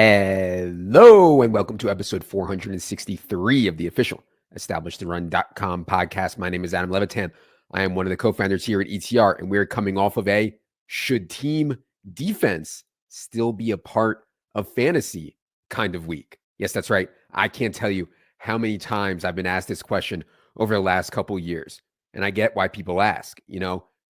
Hello and welcome to episode 463 of the official EstablishTheRun.com podcast. My name is Adam Levitan. I am one of the co-founders here at ETR, and we're coming off of a should team defense still be a part of fantasy kind of week. Yes, that's right. I can't tell you how many times I've been asked this question over the last couple of years, and I get why people ask.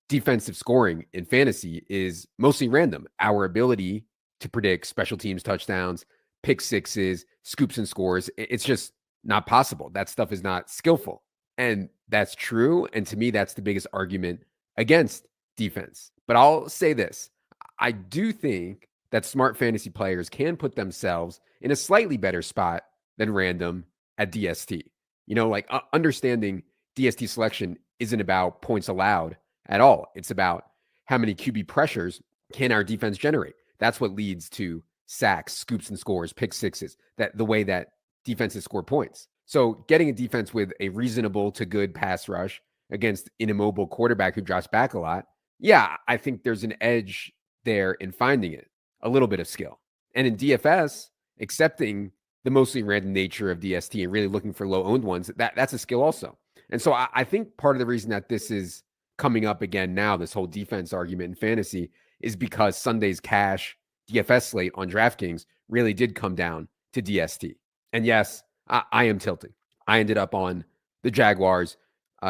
Defensive scoring in fantasy is mostly random. Our ability to predict special teams touchdowns, pick sixes, scoops and scores, it's just not possible. That stuff is not skillful. And that's true. And to me, that's the biggest argument against defense. But I'll say this. I do think that smart fantasy players can put themselves in a slightly better spot than random at DST. Understanding DST selection isn't about points allowed at all. It's about how many QB pressures can our defense generate. That's what leads to sacks, scoops and scores, pick sixes, the way that defenses score points. So getting a defense with a reasonable to good pass rush against an immobile quarterback who drops back a lot, yeah, I think there's an edge there in finding it, a little bit of skill. And in DFS, accepting the mostly random nature of DST and really looking for low-owned ones, that's a skill also. And so I think part of the reason that this is coming up again now, this whole defense argument in fantasy, is because Sunday's cash DFS slate on DraftKings really did come down to DST. And yes, I am tilting. I ended up on the Jaguars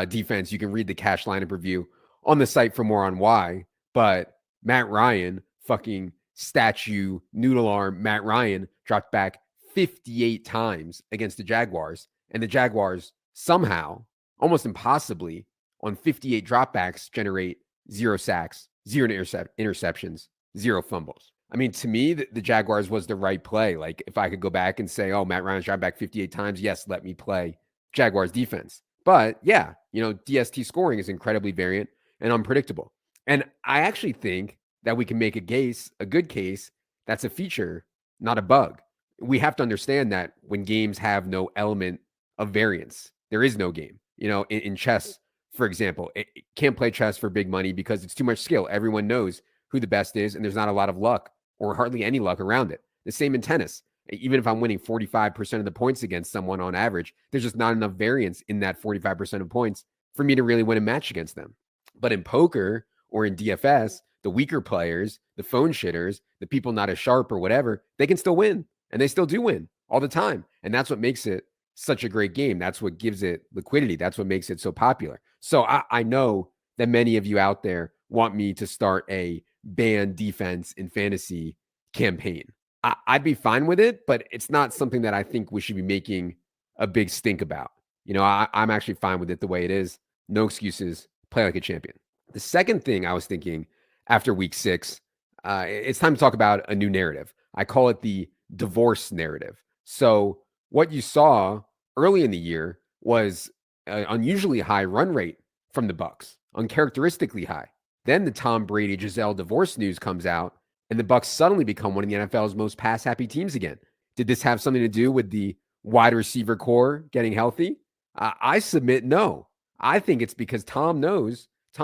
defense. You can read the cash lineup review on the site for more on why. But Matt Ryan, fucking statue, noodle arm Matt Ryan, dropped back 58 times against the Jaguars. And the Jaguars somehow, almost impossibly, on 58 dropbacks, generate 0 sacks, 0 interceptions, 0 fumbles. I mean, to me, the Jaguars was the right play. Like, if I could go back and say, oh, Matt Ryan's dropped back 58 times, yes, let me play Jaguars defense. But yeah, DST scoring is incredibly variant and unpredictable. And I actually think that we can make a good case that's a feature, not a bug. We have to understand that when games have no element of variance, there is no game. In chess, for example, it can't play chess for big money because it's too much skill. Everyone knows who the best is, and there's not a lot of luck or hardly any luck around it. The same in tennis. Even if I'm winning 45% of the points against someone on average, there's just not enough variance in that 45% of points for me to really win a match against them. But in poker or in DFS, the weaker players, the phone shitters, the people not as sharp or whatever, they can still win. And they still do win all the time. And that's what makes it such a great game. That's what gives it liquidity. That's what makes it so popular. So I know that many of you out there want me to start a ban defense in fantasy campaign. I'd be fine with it, but it's not something that I think we should be making a big stink about. I'm actually fine with it the way it is. No excuses. Play like a champion. The second thing I was thinking after week 6, it's time to talk about a new narrative. I call it the divorce narrative. So what you saw early in the year was an unusually high run rate from the Bucs, uncharacteristically high. Then the Tom Brady Giselle divorce news comes out, and the Bucs suddenly become one of the NFL's most pass-happy teams again. Did this have something to do with the wide receiver core getting healthy? I submit no. I think it's because Tom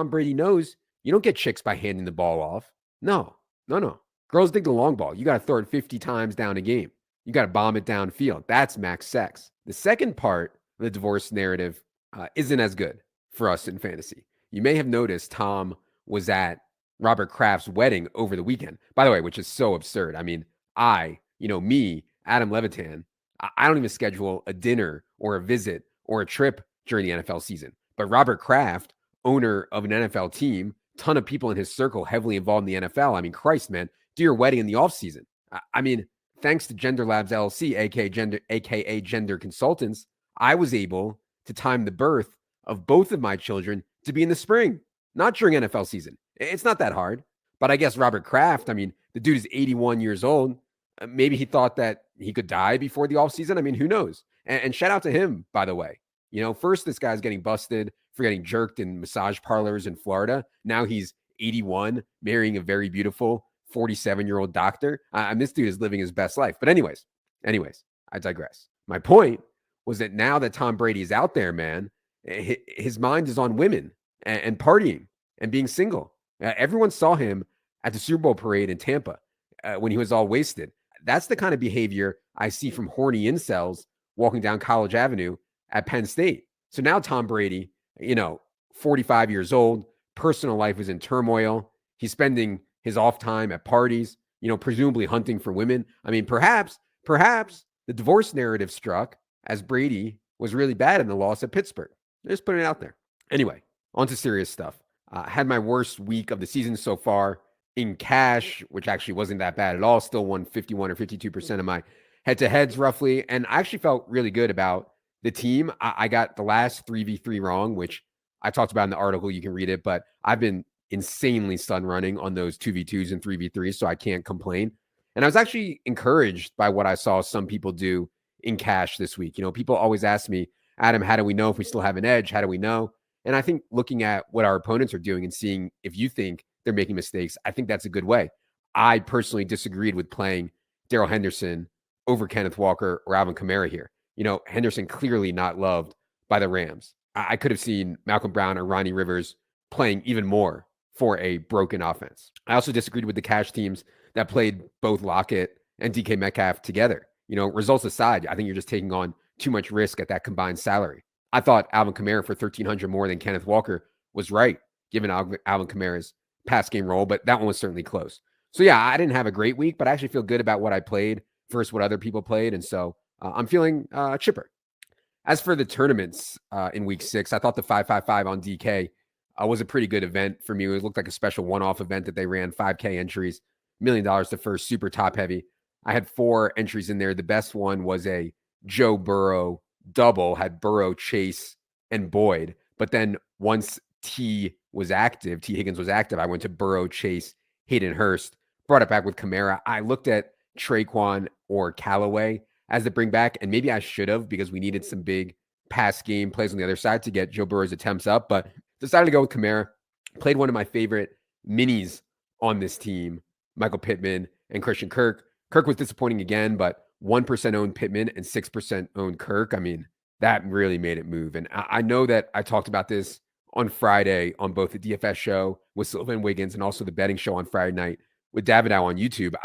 Brady knows, you don't get chicks by handing the ball off. No. Girls dig the long ball. You got to throw it 50 times down a game. You got to bomb it downfield. That's max sex. The second part of the divorce narrative isn't as good for us in fantasy. You may have noticed Tom was at Robert Kraft's wedding over the weekend, by the way, which is so absurd. I mean, me, Adam Levitan, I don't even schedule a dinner or a visit or a trip during the NFL season. But Robert Kraft, owner of an NFL team, ton of people in his circle heavily involved in the NFL. I mean, Christ, man, do your wedding in the offseason. I mean, thanks to Gender Labs LLC, aka Gender Consultants, I was able to time the birth of both of my children to be in the spring, not during NFL season. It's not that hard. But I guess Robert Kraft, I mean, the dude is 81 years old. Maybe he thought that he could die before the offseason. I mean, who knows? And shout out to him, by the way. First, this guy's getting busted for getting jerked in massage parlors in Florida. Now he's 81, marrying a very beautiful 47-year-old doctor. And this dude is living his best life. But anyways, I digress. My point was that now that Tom Brady is out there, man, his mind is on women and partying and being single. Everyone saw him at the Super Bowl parade in Tampa when he was all wasted. That's the kind of behavior I see from horny incels walking down College Avenue at Penn State. So now Tom Brady, 45 years old, personal life is in turmoil. He's spending his off time at parties, presumably hunting for women. I mean, perhaps the divorce narrative struck as Brady was really bad in the loss at Pittsburgh. Just putting it out there. Anyway, on to serious stuff. Had my worst week of the season so far in cash, which actually wasn't that bad at all. Still won 51 or 52% of my head-to-heads roughly. And I actually felt really good about the team. I got the last 3v3 wrong, which I talked about in the article. You can read it, but I've been insanely stun running on those 2v2s and 3v3s, so I can't complain. And I was actually encouraged by what I saw some people do in cash this week. People always ask me, Adam, how do we know if we still have an edge? How do we know? And I think looking at what our opponents are doing and seeing if you think they're making mistakes, I think that's a good way. I personally disagreed with playing Darrell Henderson over Kenneth Walker or Alvin Kamara here. Henderson clearly not loved by the Rams. I could have seen Malcolm Brown or Ronnie Rivers playing even more for a broken offense. I also disagreed with the cash teams that played both Lockett and DK Metcalf together. Results aside, I think you're just taking on too much risk at that combined salary. I thought Alvin Kamara for $1,300 more than Kenneth Walker was right, given Alvin Kamara's pass game role, but that one was certainly close. So yeah, I didn't have a great week, but I actually feel good about what I played versus what other people played. And so I'm feeling chipper. As for the tournaments in week 6, I thought the 555 on DK was a pretty good event for me. It looked like a special one-off event that they ran, 5K entries, $1 million to first, super top heavy. I had 4 entries in there. The best one was a Joe Burrow double, had Burrow, Chase, and Boyd. But then once T Higgins was active, I went to Burrow, Chase, Hayden Hurst, brought it back with Kamara. I looked at Traquan or Callaway as the bring back, and maybe I should have because we needed some big pass game plays on the other side to get Joe Burrow's attempts up, but decided to go with Kamara. Played one of my favorite minis on this team, Michael Pittman and Christian Kirk. Kirk was disappointing again, but 1% owned Pittman and 6% owned Kirk. I mean, that really made it move. And I know that I talked about this on Friday on both the DFS show with Silva and Wiggins and also the betting show on Friday night with Davidow on YouTube.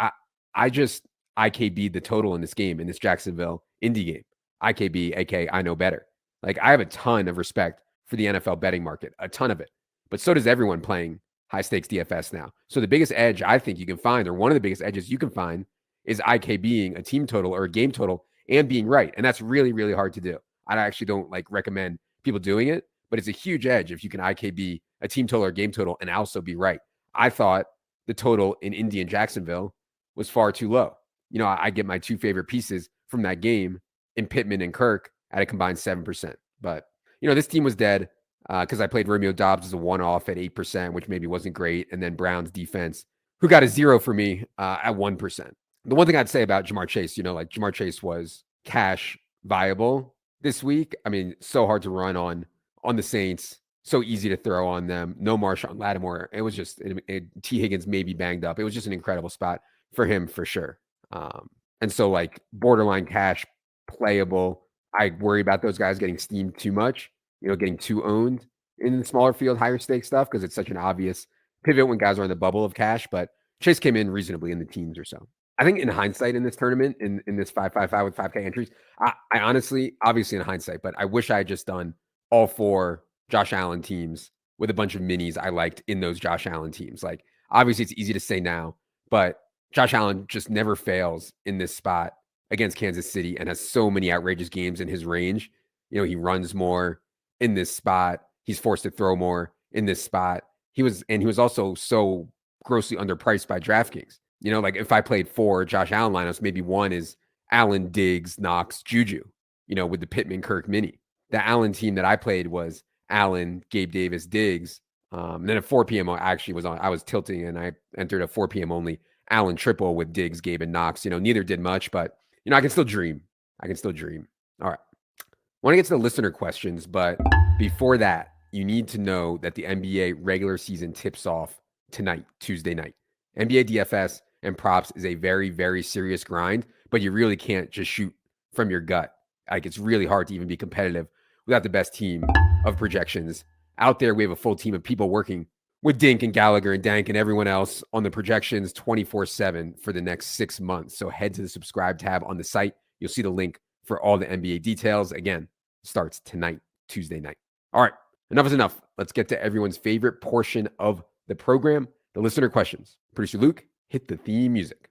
I just IKB'd the total in this game, in this Jacksonville Indy game. IKB, aka I know better. Like, I have a ton of respect for the NFL betting market, a ton of it. But so does everyone playing high stakes DFS now. So the biggest edge I think you can find, or one of the biggest edges you can find, is IKBing a team total or a game total and being right. And that's really, really hard to do. I actually don't recommend people doing it, but it's a huge edge if you can IKB a team total or game total and also be right. I thought the total in Indy and Jacksonville was far too low. I get my 2 favorite pieces from that game in Pittman and Kirk at a combined 7%. But, this team was dead because I played Romeo Doubs as a one-off at 8%, which maybe wasn't great. And then Brown's defense, who got a 0 for me at 1%. The one thing I'd say about Jamar Chase, Jamar Chase was cash viable this week. I mean, so hard to run on the Saints, so easy to throw on them. No Marshawn Lattimore. It was just T. Higgins maybe banged up. It was just an incredible spot for him for sure. And so borderline cash playable. I worry about those guys getting steamed too much, getting too owned in the smaller field, higher stake stuff, because it's such an obvious pivot when guys are in the bubble of cash. But Chase came in reasonably in the teens or so. I think in hindsight in this tournament, in this 555 with 5K entries, I honestly, obviously in hindsight, but I wish I had just done all 4 Josh Allen teams with a bunch of minis I liked in those Josh Allen teams. Obviously it's easy to say now, but Josh Allen just never fails in this spot against Kansas City and has so many outrageous games in his range. He runs more in this spot. He's forced to throw more in this spot. He was also so grossly underpriced by DraftKings. If I played 4 Josh Allen lineups, maybe one is Allen, Diggs, Knox, Juju, with the Pittman Kirk mini. The Allen team that I played was Allen, Gabe Davis, Diggs. And then at 4 p.m. I was tilting and I entered a 4 p.m. only Allen triple with Diggs, Gabe, and Knox. Neither did much, but I can still dream. All right. I want to get to the listener questions, but before that, you need to know that the NBA regular season tips off tonight, Tuesday night. NBA DFS and props is a very, very serious grind, but you really can't just shoot from your gut. It's really hard to even be competitive without the best team of projections out there. We have a full team of people working with Dink and Gallagher and Dank and everyone else on the projections 24/7 for the next 6 months. So head to the subscribe tab on the site. You'll see the link for all the NBA details. Again, starts tonight, Tuesday night. All right, enough is enough. Let's get to everyone's favorite portion of the program, the listener questions. Producer Luke, hit the theme music.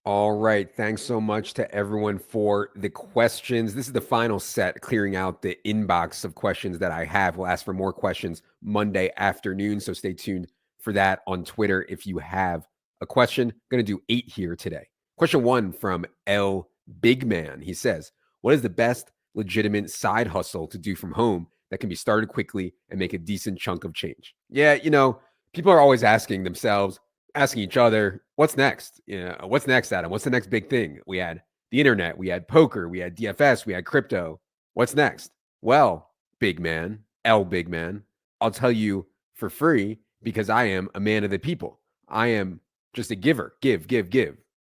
All right. Thanks so much to everyone for the questions. This is the final set, clearing out the inbox of questions that I have. We'll ask for more questions Monday afternoon. So stay tuned for that on Twitter if you have a question. I'm going to do 8 here today. Question 1 from L Big Man. He says, what is the best legitimate side hustle to do from home that can be started quickly and make a decent chunk of change? Yeah, people are always asking themselves, asking each other, what's next? What's next, Adam? What's the next big thing? We had the internet, we had poker, we had DFS, we had crypto. What's next? Well, big man, L big man, I'll tell you for free because I am a man of the people. I am just a giver. Give,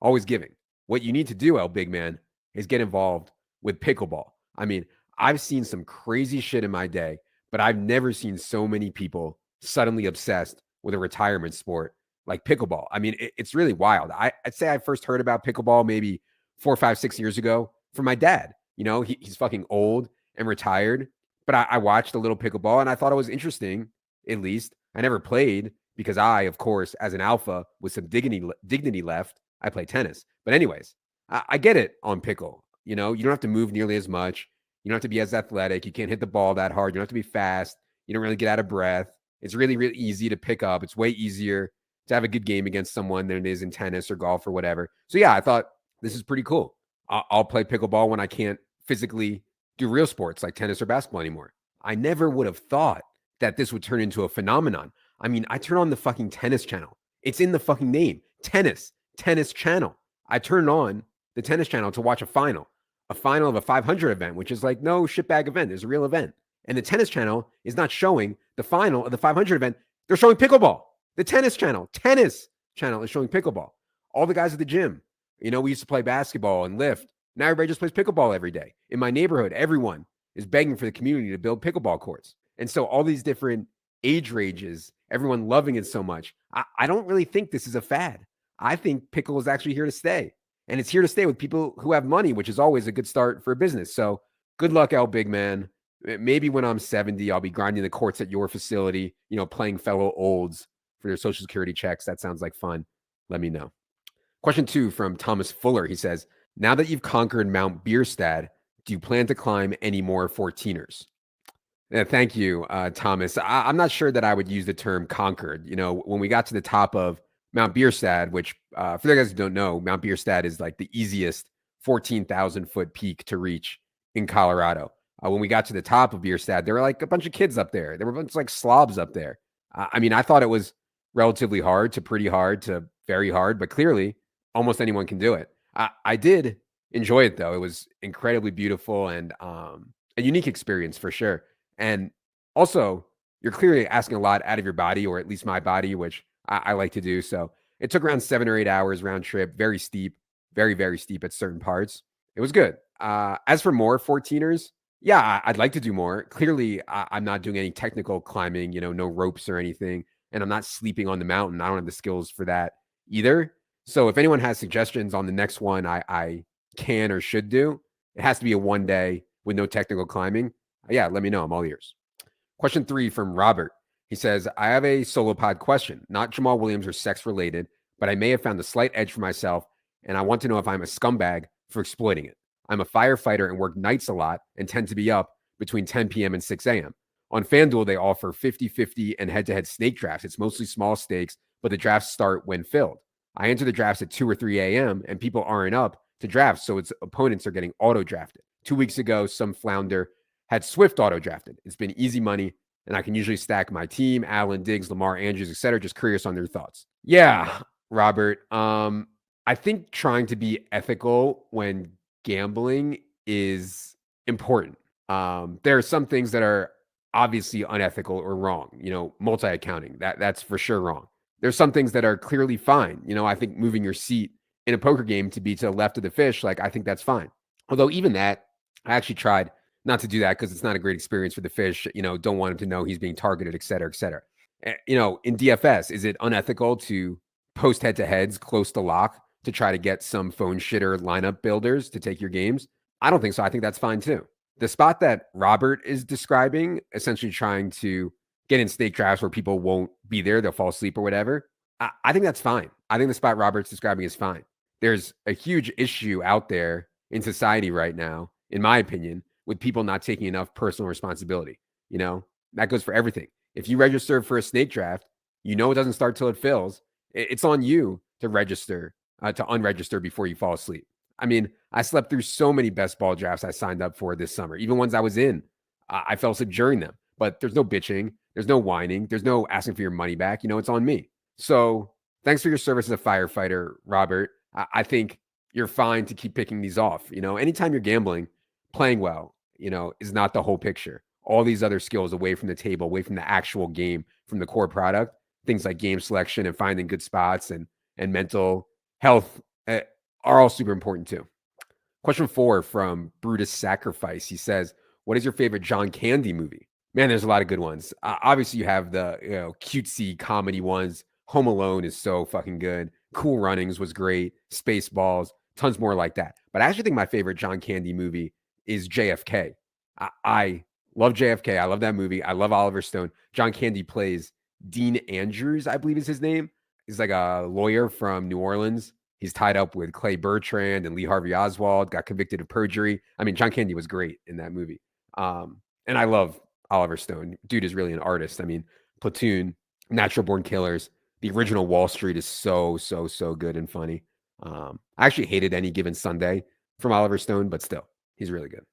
always giving. What you need to do, L big man, is get involved with pickleball. I mean, I've seen some crazy shit in my day, but I've never seen so many people suddenly obsessed with a retirement sport like pickleball. I mean, it's really wild. I'd say I first heard about pickleball maybe 4, 5, 6 years ago from my dad. He's fucking old and retired, but I watched a little pickleball and I thought it was interesting, at least. I never played because I, of course, as an alpha with some dignity left, I play tennis. But anyways, I get it on pickle. You don't have to move nearly as much. You don't have to be as athletic. You can't hit the ball that hard. You don't have to be fast. You don't really get out of breath. It's really, really easy to pick up. It's way easier to have a good game against someone than it is in tennis or golf or whatever. So yeah, I thought this is pretty cool. I'll play pickleball when I can't physically do real sports like tennis or basketball anymore. I never would have thought that this would turn into a phenomenon. I mean, I turn on the fucking tennis channel. It's in the fucking name, tennis channel. I turn on the tennis channel to watch a final of a 500 event, which is like no shitbag event. There's a real event. And the tennis channel is not showing the final of the 500 event. They're showing pickleball. The tennis channel is showing pickleball. All the guys at the gym, we used to play basketball and lift. Now everybody just plays pickleball every day. In my neighborhood, everyone is begging for the community to build pickleball courts. And so all these different age ranges, everyone loving it so much. I don't really think this is a fad. I think pickle is actually here to stay. And it's here to stay with people who have money, which is always a good start for a business. So good luck, L big man. Maybe when I'm 70, I'll be grinding the courts at your facility, playing fellow olds for their social security checks. That sounds like fun. Let me know. Question 2 from Thomas Fuller. He says, now that you've conquered Mount Bierstadt, do you plan to climb any more 14ers? Yeah, thank you, Thomas. I'm not sure that I would use the term conquered. When we got to the top of Mount Bierstadt, which for the guys who don't know, Mount Bierstadt is like the easiest 14,000 foot peak to reach in Colorado. When we got to the top of Bierstadt, there were like a bunch of kids up there. There were a bunch of like slobs up there. I mean, I thought it was relatively hard to pretty hard to very hard, but clearly almost anyone can do it. I did enjoy it though. It was incredibly beautiful and a unique experience for sure. And also, you're clearly asking a lot out of your body, or at least my body, which I like to do. So it took around 7 or 8 hours round trip, very steep, very, very steep at certain parts. It was good. As for more 14ers, yeah, I'd like to do more. Clearly, I'm not doing any technical climbing, no ropes or anything. And I'm not sleeping on the mountain. I don't have the skills for that either. So if anyone has suggestions on the next one I can or should do, it has to be a 1 day with no technical climbing. Yeah, let me know. I'm all ears. Question 3 from Robert. He says, I have a solo pod question, not Jamal Williams or sex related, but I may have found a slight edge for myself, and I want to know if I'm a scumbag for exploiting it. I'm a firefighter and work nights a lot and tend to be up between 10 p.m. and 6 a.m. On FanDuel, they offer 50-50 and head-to-head snake drafts. It's mostly small stakes, but the drafts start when filled. I enter the drafts at 2 or 3 a.m., and people aren't up to draft, so its opponents are getting auto-drafted. 2 weeks ago, some flounder had Swift auto-drafted. It's been easy money, and I can usually stack my team, Allen, Diggs, Lamar, Andrews, etc. Just curious on their thoughts. Yeah, Robert. I think trying to be ethical when gambling is important. There are some things that are obviously unethical or wrong, multi-accounting, that's for sure wrong. There's some things that are clearly fine. I think moving your seat in a poker game to be to the left of the fish, like I think that's fine. Although even that, I actually tried not to do that because it's not a great experience for the fish. Don't want him to know he's being targeted, et cetera, et cetera. In DFS, is it unethical to post head-to-heads close to lock to try to get some phone shitter lineup builders to take your games? I don't think so. I think that's fine too. The spot that Robert is describing, essentially trying to get in snake drafts where people won't be there, they'll fall asleep or whatever. I think that's fine. I think the spot Robert's describing is fine. There's a huge issue out there in society right now, in my opinion, with people not taking enough personal responsibility. That goes for everything. If you register for a snake draft, it doesn't start till it fills. It's on you to register, to unregister before you fall asleep. I mean, I slept through so many best ball drafts I signed up for this summer. Even ones I was in, I fell asleep during them. But there's no bitching. There's no whining. There's no asking for your money back. It's on me. So thanks for your service as a firefighter, Robert. I think you're fine to keep picking these off. Anytime you're gambling, playing well, is not the whole picture. All these other skills away from the table, away from the actual game, from the core product, things like game selection and finding good spots and mental health are all super important too. Question 4 from Brutus Sacrifice. He says, what is your favorite John Candy movie? Man, there's a lot of good ones. Obviously, you have the cutesy comedy ones. Home Alone is so fucking good. Cool Runnings was great. Spaceballs, tons more like that. But I actually think my favorite John Candy movie is JFK. I love JFK. I love that movie. I love Oliver Stone. John Candy plays Dean Andrews, I believe is his name. He's like a lawyer from New Orleans. He's tied up with Clay Bertrand and Lee Harvey Oswald, got convicted of perjury. I mean, John Candy was great in that movie. And I love Oliver Stone. Dude is really an artist. I mean, Platoon, Natural Born Killers, the original Wall Street is so, so, so good and funny. I actually hated Any Given Sunday from Oliver Stone, but still, he's really good.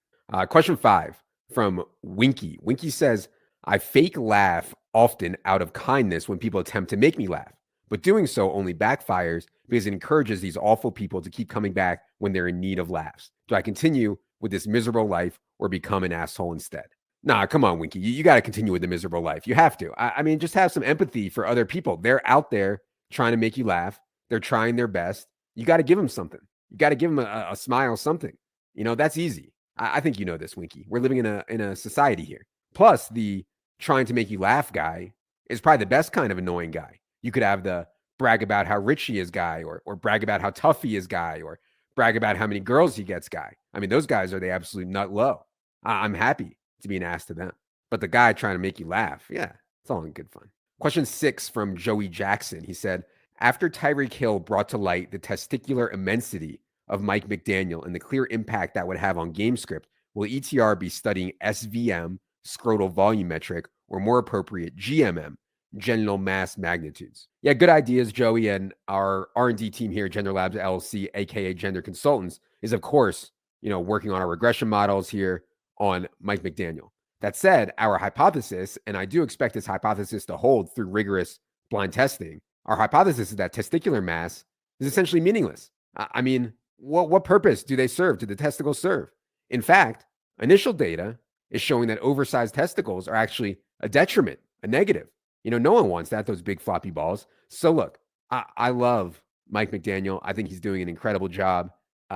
Question 5 from Winky. Winky says, I fake laugh often out of kindness when people attempt to make me laugh, but doing so only backfires because it encourages these awful people to keep coming back when they're in need of laughs. Do I continue with this miserable life or become an asshole instead? Nah, come on, Winky. You got to continue with the miserable life. You have to. I mean, just have some empathy for other people. They're out there trying to make you laugh. They're trying their best. You got to give them something. You got to give them a smile, something. That's easy. I think you know this, Winky. We're living in a society here. Plus, the trying to make you laugh guy is probably the best kind of annoying guy. You could have the brag about how rich he is guy, or brag about how tough he is guy, or brag about how many girls he gets guy. I mean, those guys are the absolute nut low. I'm happy to be an ass to them. But the guy trying to make you laugh, yeah, it's all in good fun. Question 6 from Joey Jackson. He said, after Tyreek Hill brought to light the testicular immensity of Mike McDaniel and the clear impact that would have on game script, will ETR be studying SVM, scrotal volume metric, or more appropriate GMM, genital mass magnitudes? Yeah, good ideas, Joey. And our R&D team here, Gender Labs LLC, aka Gender Consultants, is of course, working on our regression models here on Mike McDaniel. That said, our hypothesis, and I do expect this hypothesis to hold through rigorous blind testing, our hypothesis is that testicular mass is essentially meaningless. I mean, what purpose do they serve? Do the testicles serve? In fact, initial data is showing that oversized testicles are actually a detriment, a negative. No one wants that, those big floppy balls. So look, I love Mike McDaniel. I think he's doing an incredible job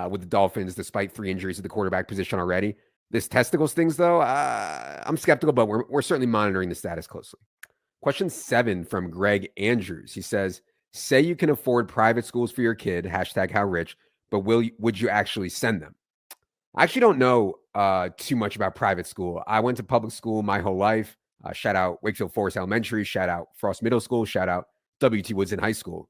with the Dolphins, despite 3 injuries at the quarterback position already. This testicles things, though, I'm skeptical, but we're certainly monitoring the status closely. Question 7 from Greg Andrews. He says, say you can afford private schools for your kid, #howrich, but would you actually send them? I actually don't know too much about private school. I went to public school my whole life. Shout out Wakefield Forest Elementary, shout out Frost Middle School, shout out W.T. Woodson High School.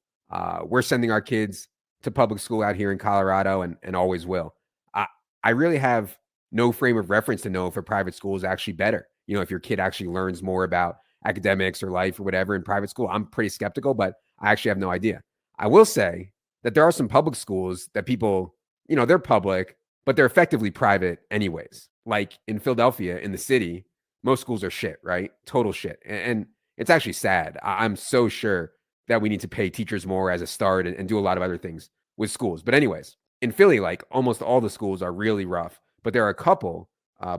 We're sending our kids to public school out here in Colorado and always will. I really have no frame of reference to know if a private school is actually better. If your kid actually learns more about academics or life or whatever in private school, I'm pretty skeptical, but I actually have no idea. I will say that there are some public schools that people, they're public, but they're effectively private anyways. Like in Philadelphia, in the city, most schools are shit, right? Total shit. And it's actually sad. I'm so sure that we need to pay teachers more as a start and do a lot of other things with schools. But anyways, in Philly, like almost all the schools are really rough, but there are a couple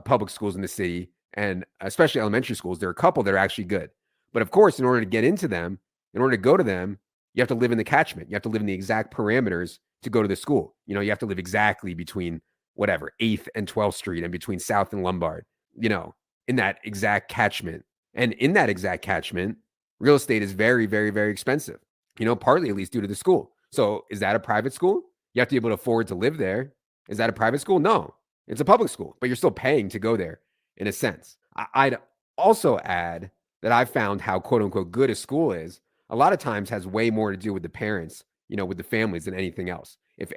public schools in the city, and especially elementary schools, there are a couple that are actually good. But of course, in order to get into them, in order to go to them, you have to live in the catchment. You have to live in the exact parameters to go to the school. You know, you have to live exactly between whatever 8th and 12th Street and between South and Lombard, you know, in that exact catchment. And in that exact catchment, real estate is very, very, very expensive, you know, partly at least due to the school. So is that a private school? You have to be able to afford to live there. Is that a private school? No, it's a public school, but you're still paying to go there in a sense. I'd also add that I've found how quote unquote good a school is a lot of times has way more to do with the parents, you know, with the families than anything else. If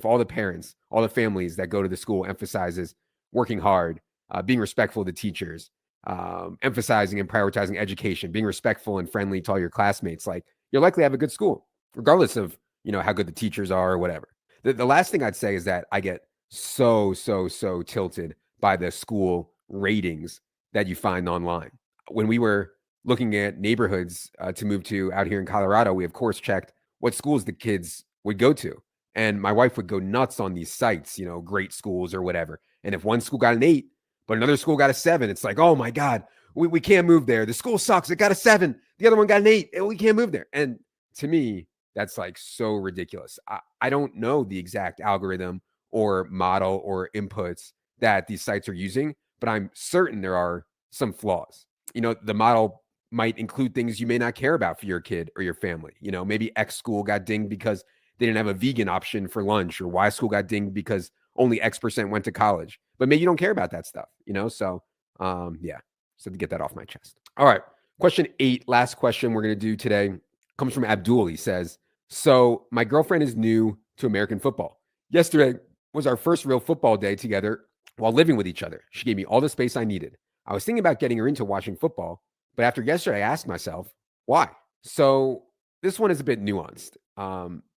all the parents, all the families that go to the school emphasizes working hard, being respectful to teachers, emphasizing and prioritizing education, being respectful and friendly to all your classmates, like you're likely to have a good school, regardless of, you know, how good the teachers are or whatever. The last thing I'd say is that I get so tilted by the school ratings that you find online. When we were looking at neighborhoods to move to out here in Colorado, we of course checked what schools the kids would go to. And my wife would go nuts on these sites, you know, great schools or whatever. And if one school got an 8, but another school got a 7, it's like, oh my God, we can't move there. The school sucks. It got a 7. The other one got an 8. We can't move there. And to me, that's like so ridiculous. I don't know the exact algorithm or model or inputs that these sites are using, but I'm certain there are some flaws. You know, the model might include things you may not care about for your kid or your family. You know, maybe X school got dinged because they didn't have a vegan option for lunch, or Y school got dinged because only X% went to college. But maybe you don't care about that stuff, you know? So, yeah, so to get that off my chest. All right. Question 8, last question we're going to do today comes from Abdul. He says, so my girlfriend is new to American football. Yesterday was our first real football day together while living with each other. She gave me all the space I needed. I was thinking about getting her into watching football, but after yesterday, I asked myself, why? So this one is a bit nuanced.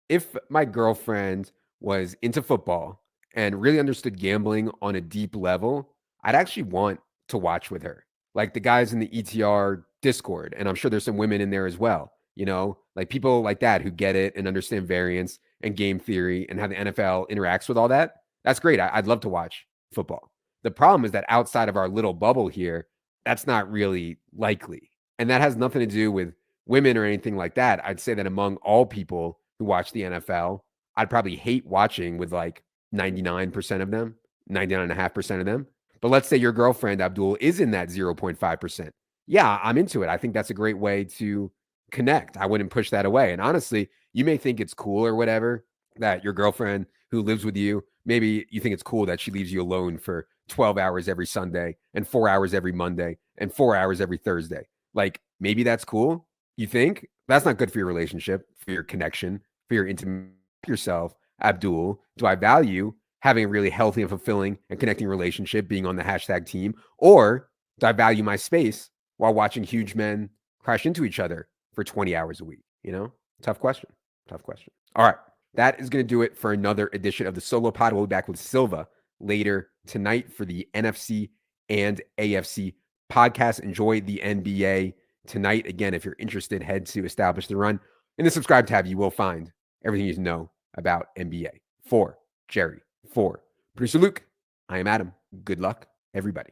If my girlfriend was into football and really understood gambling on a deep level, I'd actually want to watch with her. Like the guys in the ETR Discord, and I'm sure there's some women in there as well, you know, like people like that who get it and understand variance and game theory and how the NFL interacts with all that. That's great. I'd love to watch football. The problem is that outside of our little bubble here, that's not really likely. And that has nothing to do with women or anything like that. I'd say that among all people who watch the NFL, I'd probably hate watching with like 99% of them, 99.5% of them. But let's say your girlfriend, Abdul, is in that 0.5%. Yeah, I'm into it. I think that's a great way to connect. I wouldn't push that away. And honestly, you may think it's cool or whatever that your girlfriend who lives with you, maybe you think it's cool that she leaves you alone for 12 hours every Sunday and 4 hours every Monday and 4 hours every Thursday. Like maybe that's cool. You think that's not good for your relationship, for your connection, for your intimate yourself. Abdul, do I value having a really healthy and fulfilling and connecting relationship, being on the hashtag team? Or do I value my space while watching huge men crash into each other for 20 hours a week? You know, tough question. Tough question. All right. That is going to do it for another edition of the Solo Pod. We'll be back with Silva later tonight for the NFC and AFC podcast. Enjoy the NBA tonight. Again, if you're interested, head to Establish the Run. In the subscribe tab, you will find everything you need to know about NBA. For Jerry, for producer Luke, I am Adam. Good luck, everybody.